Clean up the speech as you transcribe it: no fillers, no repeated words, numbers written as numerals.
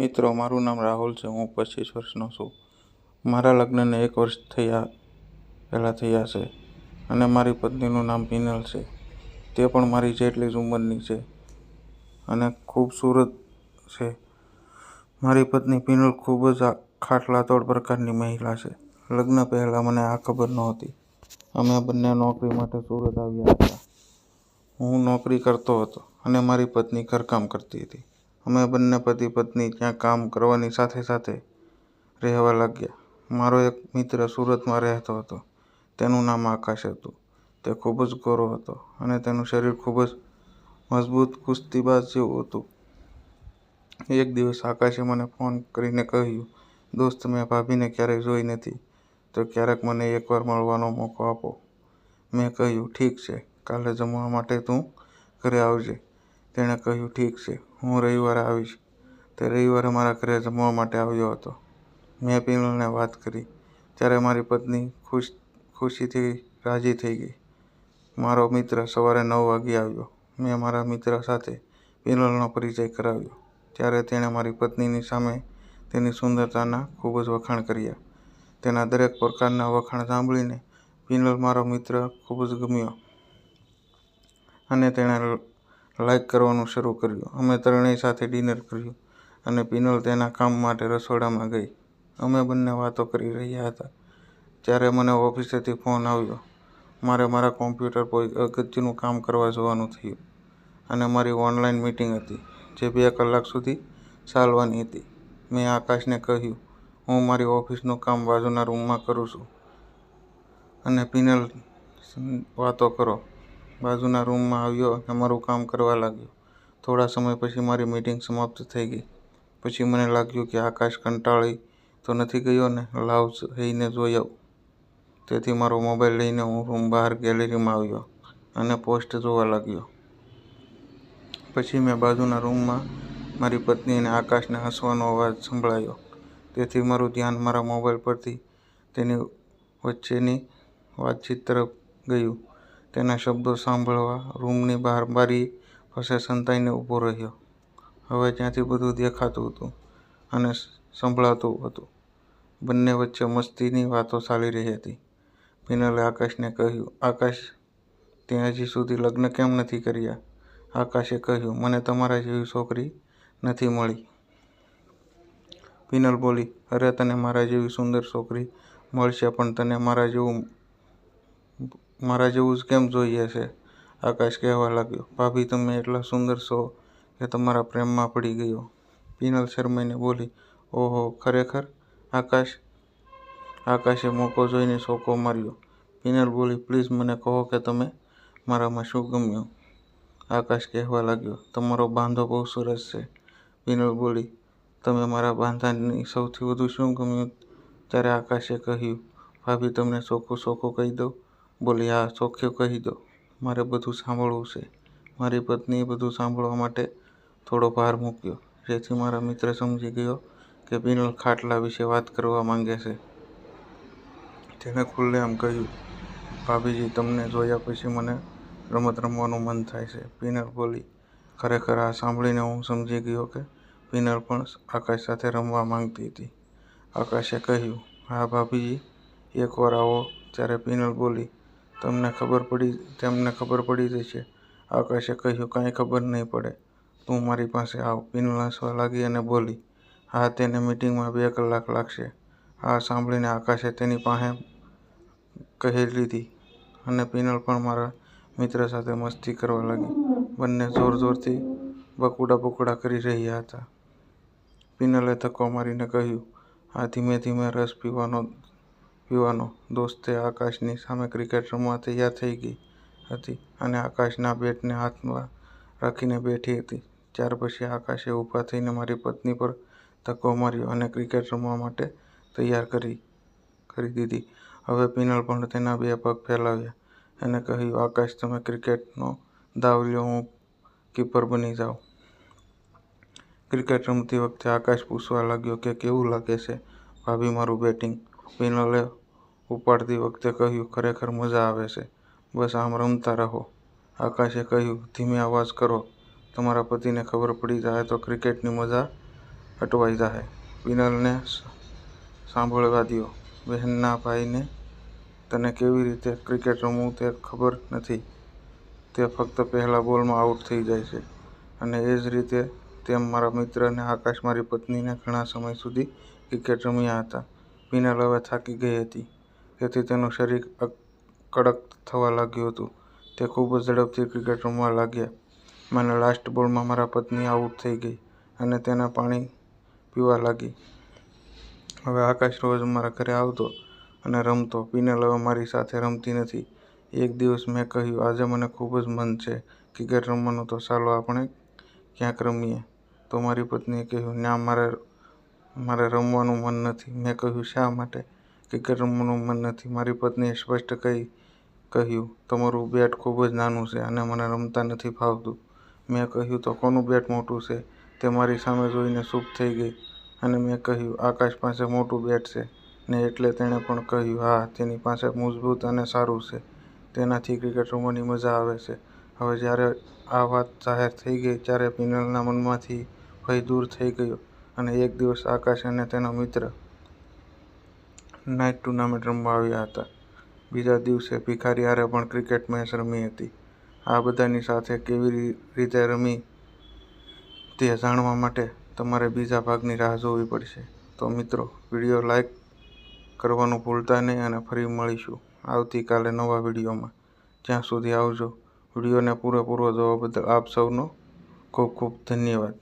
મિત્રો, મારું નામ રાહુલ છે. હું 25 વર્ષનો છું. મારા લગ્નને 1 વર્ષ પહેલાં થયા છે અને મારી પત્નીનું નામ પિનલ છે. તે પણ મારી જેટલી જ ઉંમરની છે અને ખૂબસૂરત છે. મારી પત્ની પિનલ ખૂબ જ ખાટલાતોડ પ્રકારની મહિલા છે. લગ્ન પહેલાં મને આ ખબર નહોતી. અમે બંને નોકરી માટે સુરત આવ્યા હતા. હું નોકરી કરતો હતો અને મારી પત્ની ઘરકામ કરતી હતી. અમે બંને પતિ-પત્ની ત્યાં કામ કરવાની સાથે સાથે રહેવા લાગ્યા. મારો એક મિત્ર સુરતમાં રહેતો હતો. તેનું નામ આકાશ હતું. તે ખૂબ જ ગોરો હતો અને તેનું શરીર ખૂબ જ મજબૂત કુસ્તીબાજ જેવું હતું. એક દિવસ આકાશે મને ફોન કરીને કહ્યું, "દોસ્ત, મેં ભાભીને ક્યારેય જોઈ નથી, તો ક્યારેક મને એકવાર મળવાનો મોકો આપો." મેં કહ્યું, "ઠીક છે, કાલે જમવા માટે તું ઘરે આવજે." તેણે કહ્યું, "ઠીક છે, હું રવિવારે આવીશ." તે રવિવારે મારા ઘરે જમવા માટે આવ્યો હતો. મેં પિનલને વાત કરી ત્યારે મારી પત્ની ખુશીથી રાજી થઈ ગઈ. મારો મિત્ર સવારે 9 વાગ્યે આવ્યો. મેં મારા મિત્ર સાથે પિનલનો પરિચય કરાવ્યો ત્યારે તેણે મારી પત્નીની સામે તેની સુંદરતાના ખૂબ જ વખાણ કર્યા. તેના દરેક પ્રકારના વખાણ સાંભળીને પિનલ મારો મિત્ર ખૂબ જ ગમ્યો અને તેણે લાઈક કરવાનું શરૂ કર્યું. અમે ત્રણેય સાથે ડિનર કર્યું અને પિનલ તેના કામ માટે રસોડામાં ગઈ. અમે બંને વાતો કરી રહ્યા હતા ત્યારે મને ઓફિસેથી ફોન આવ્યો. મારે મારા કોમ્પ્યુટર પર અગત્યનું કામ કરવા જવાનું થયું અને મારી ઓનલાઈન મીટિંગ હતી જે 2 કલાક સુધી ચાલવાની હતી. મેં આકાશને કહ્યું, "હું મારી ઓફિસનું કામ બાજુના રૂમમાં કરું છું અને પિનલ વાતો કરો." બાજુના રૂમમાં આવ્યો અને મારું કામ કરવા લાગ્યો. થોડા સમય પછી મારી મીટિંગ સમાપ્ત થઈ ગઈ. પછી મને લાગ્યું કે આકાશ કંટાળી તો નથી ગયો ને, લાવ જઈને જોઈ આવું. તેથી મારો મોબાઈલ લઈને હું રૂમ બહાર ગેલેરીમાં આવ્યો અને પોસ્ટ જોવા લાગ્યો. પછી મેં બાજુના રૂમમાં મારી પત્ની અને આકાશને હસવાનો અવાજ સંભળાયો. તેથી મારું ધ્યાન મારા મોબાઈલ પરથી તેની વચ્ચેની વાતચીત તરફ ગયું. તેના શબ્દો સાંભળવા રૂમની બહાર બારી પાસે સંતાઈને ઊભો રહ્યો. હવે ત્યાંથી બધું દેખાતું હતું અને સંભળાતું હતું. બંને વચ્ચે મસ્તીની વાતો ચાલી રહી હતી. પિનલે આકાશને કહ્યું, "આકાશ, તે હજી સુધી લગ્ન કેમ નથી કર્યા?" આકાશે કહ્યું, "મને તમારા જેવી છોકરી નથી મળી." પિનલ બોલી, "અરે, તને મારા જેવી સુંદર છોકરી મળશે, પણ તને મારા જેવું જ કેમ જોઈએ છે?" આકાશ કહેવા લાગ્યો, "ભાભી, તમે એટલા સુંદર છો કે તમારા પ્રેમમાં પડી ગયો." પિનલ શરમાઈને બોલી, "ઓહો, ખરેખર આકાશ?" આકાશે મોકો જોઈને ચોકો માર્યો. પિનલ બોલી, "પ્લીઝ મને કહો કે તમે મારામાં શું ગમ્યું?" આકાશ કહેવા લાગ્યો, "તમારો બાંધો બહુ સરસ છે." પિનલ બોલી, "તમે મારા બાંધાની સૌથી વધુ શું ગમ્યું?" ત્યારે આકાશે કહ્યું, "ભાભી, તમને ચોખ્ખું કહી દઉં?" બોલી, "હા, ચોખ્ખું કહી દો, મારે બધું સાંભળવું છે." મારી પત્નીએ બધું સાંભળવા માટે થોડો ભાર મૂક્યો, જેથી મારા મિત્ર સમજી ગયો કે પિનલ ખાટલા વિશે વાત કરવા માંગે છે. તેણે ખુલ્લેઆમ કહ્યું, "ભાભીજી, તમને જોયા પછી મને રમત રમવાનું મન થાય છે." પિનલ બોલી, ખરેખર આ સાંભળીને હું સમજી ગયો કે પિનલ પણ આકાશ સાથે રમવા માંગતી હતી. આકાશે કહ્યું, "હા ભાભીજી, એકવાર આવો." ત્યારે પિનલ બોલી, "તેમને ખબર પડી જશે." આકાશે કહ્યું, "કાંઈ ખબર નહીં પડે, તું મારી પાસે આવ." પિનલ હસવા લાગી અને બોલી, "હા, તેને મીટિંગમાં 2 કલાક લાગશે." આ સાંભળીને આકાશે તેની પાસે કહી લીધી અને પિનલ પણ મારા મિત્ર સાથે મસ્તી કરવા લાગી. બંને જોરજોરથી બકુડા કરી રહ્યા હતા. પિનલે ધક્કો મારીને કહ્યું, "આ ધીમે ધીમે રસ પીવાનો." દોસ્તે આકાશની સામે ક્રિકેટ રમવા તૈયાર થઈ ગઈ હતી અને આકાશના બેટને હાથમાં રાખીને બેઠી હતી. ત્યાર પછી આકાશે ઊભા થઈને મારી પત્ની પર ધક્કો માર્યો અને ક્રિકેટ રમવા માટે તૈયાર કરી દીધી. હવે પિનલ પણ તેના 2 પગ ફેલાવ્યા અને કહ્યું, "આકાશ, તમે ક્રિકેટનો દાવ લ્યો, હું કીપર બની જાઉં." ક્રિકેટ રમતી વખતે આકાશ પૂછવા લાગ્યો કે કેવું લાગે છે ભાભી મારું બેટિંગ? પિનલે ઉપાડતી વખતે કહ્યું, "ખરેખર મજા આવે છે, બસ આમ રમતા રહો." આકાશે કહ્યું, "ધીમે અવાજ કરો, તમારા પતિને ખબર પડી જાય તો ક્રિકેટની મજા અટવાઈ જાહે. પિનલને સાંભળવા દ્યો. બહેનના ભાઈને તને કેવી રીતે ક્રિકેટ રમવું તે ખબર નથી. તે ફક્ત પહેલા બોલમાં આઉટ થઈ જાય છે. અને એ જ રીતે તેમ મારા મિત્ર અને આકાશ મારી પત્નીને ઘણા સમય સુધી ક્રિકેટ રમ્યા હતા. પિનલ હવે થાકી ગઈ હતી, તેથી તેનું શરીર કડક થવા લાગ્યું હતું. તે ખૂબ જ ઝડપથી ક્રિકેટ રમવા લાગ્યા. મને લાસ્ટ બોલમાં મારા પત્ની આઉટ થઈ ગઈ અને તેને પાણી પીવા લાગી. હવે આકાશ રોજ મારા ઘરે આવતો અને રમતો. પિનલ હવે મારી સાથે રમતી નથી. એક દિવસ મેં કહ્યું, આજે મને ખૂબ જ મન છે ક્રિકેટ રમવાનું, તો ચાલો આપણે ક્યાંક રમીએ. તો મારી પત્નીએ કહ્યું, ના, મારે રમવાનું મન નથી. મેં કહ્યું, શા માટે? ક્રિકેટ રમવાનું મન નથી. મારી પત્નીએ સ્પષ્ટ કહ્યું, તમારું બેટ ખૂબ જ નાનું છે અને મને રમતા નથી ફાવતું. મેં કહ્યું, તો કોનું બેટ મોટું છે? તે મારી સામે જોઈને ચૂપ થઈ ગઈ અને મેં કહ્યું, આકાશ પાસે મોટું બેટ છે ને, એટલે તેણે પણ કહ્યું, હા, તેની પાસે મજબૂત અને સારું છે. તેનાથી ક્રિકેટ રમવાની મજા આવે છે. હવે જ્યારે આ વાત જાહેર થઈ ગઈ ત્યારે પિનલના મનમાંથી ભય દૂર થઈ ગયો અને એક દિવસ આકાશ અને તેનો મિત્ર નાઇટ ટુર્નામેન્ટ રમવા આવ્યા હતા. બીજા દિવસે ભિખારી હારે પણ ક્રિકેટ મેચ રમી હતી. આ બધાની સાથે કેવી રીતે રમી તે જાણવા માટે તમારે બીજા ભાગની રાહ જોવી પડશે. તો મિત્રો, વિડીયો લાઈક કરવાનું ભૂલતા નહીં અને ફરી મળીશું આવતીકાલે નવા વિડીયોમાં. ત્યાં સુધી આવજો. વિડીયોને પૂરેપૂરો જોવા બદલ આપ સૌનો ખૂબ ખૂબ ધન્યવાદ.